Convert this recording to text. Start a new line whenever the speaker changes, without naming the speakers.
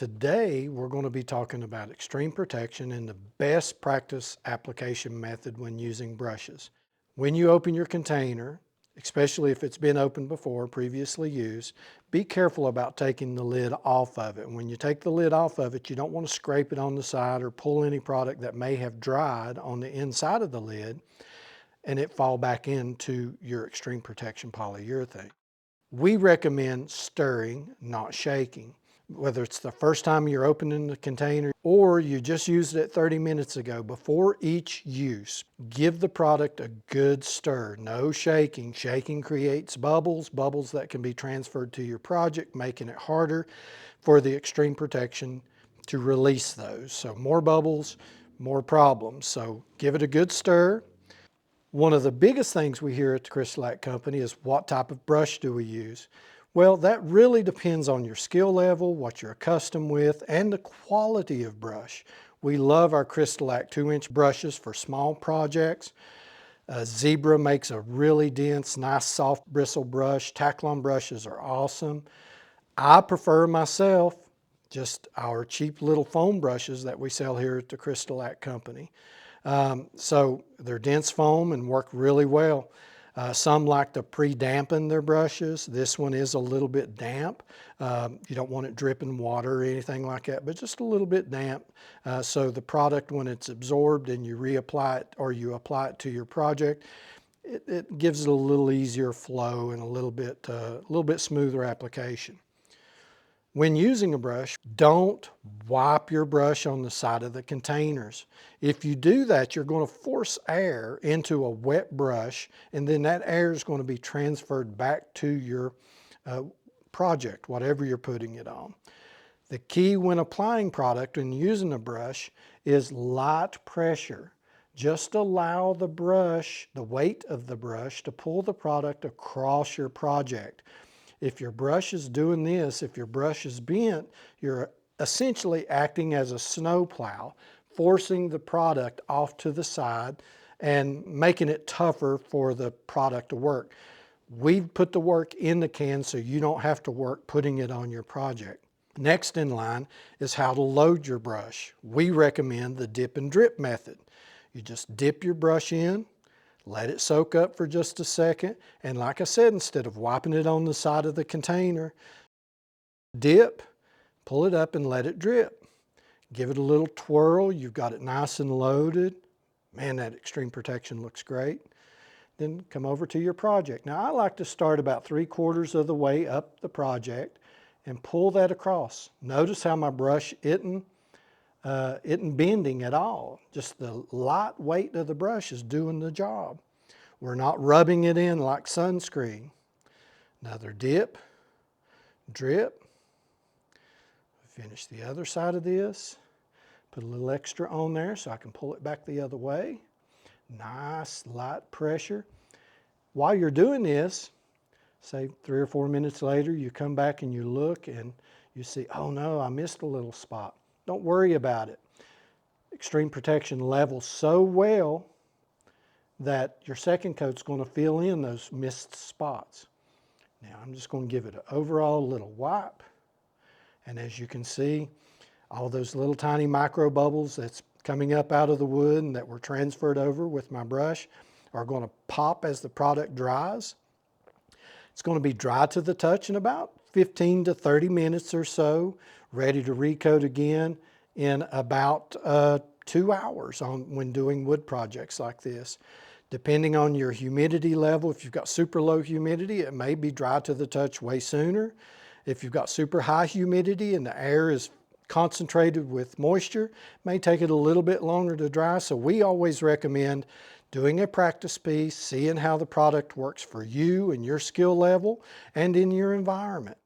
Today, we're going to be talking about extreme protection and the best practice application method when using brushes. When you open your container, especially if it's been opened before, previously used, be careful about taking the lid off of it. When you take the lid off of it, you don't want to scrape it on the side or pull any product that may have dried on the inside of the lid and it fall back into your extreme protection polyurethane. We recommend stirring, not shaking. Whether it's the first time you're opening the container or you just used it 30 minutes ago, before each use, give the product a good stir. No shaking. Shaking creates bubbles that can be transferred to your project, making it harder for the extreme protection to release those. So more bubbles, more problems. So give it a good stir. One of the biggest things we hear at the Crystalac Company is what type of brush do we use? Well, that really depends on your skill level, what you're accustomed with, and the quality of brush. We love our Crystalac 2-inch brushes for small projects. Zebra makes a really dense, nice soft bristle brush. Taklon brushes are awesome. I prefer myself just our cheap little foam brushes that we sell here at the Crystalac Company. So they're dense foam and work really well. Some like to pre-dampen their brushes. This one is a little bit damp. You don't want it dripping water or anything like that, but just a little bit damp. So the product, when it's absorbed and you reapply it or you apply it to your project, it gives it a little easier flow and a little bit smoother application. When using a brush, don't wipe your brush on the side of the containers. If you do that, you're going to force air into a wet brush, and then that air is going to be transferred back to your project, whatever you're putting it on. The key when applying product and using a brush is light pressure. Just allow the brush, the weight of the brush, to pull the product across your project. If your brush is doing this, if your brush is bent, you're essentially acting as a snow plow, forcing the product off to the side and making it tougher for the product to work. We've put the work in the can so you don't have to work putting it on your project. Next in line is how to load your brush. We recommend the dip and drip method. You just dip your brush in, let it soak up for just a second, and like I said, instead of wiping it on the side of the container, dip, pull it up and let it drip. Give it a little twirl. You've got it nice and loaded. Man, that extreme protection looks great. Then come over to your project. Now I like to start about 3/4 of the way up the project and pull that across. Notice how my brush isn't bending at all. Just the light weight of the brush is doing the job. We're not rubbing it in like sunscreen. Another dip, drip. Finish the other side of this. Put a little extra on there so I can pull it back the other way. Nice light pressure. While you're doing this, say 3 or 4 minutes later, you come back and you look and you see, oh no, I missed a little spot. Don't worry about it. Extreme protection levels so well that your second coat's going to fill in those missed spots. Now I'm just going to give it an overall little wipe. And as you can see, all those little tiny micro bubbles that's coming up out of the wood and that were transferred over with my brush are going to pop as the product dries. It's going to be dry to the touch in about 15 to 30 minutes or so, ready to recoat again in about 2 hours when doing wood projects like this. Depending on your humidity level, if you've got super low humidity, it may be dry to the touch way sooner. If you've got super high humidity and the air is concentrated with moisture, it may take it a little bit longer to dry. So we always recommend doing a practice piece, seeing how the product works for you and your skill level and in your environment.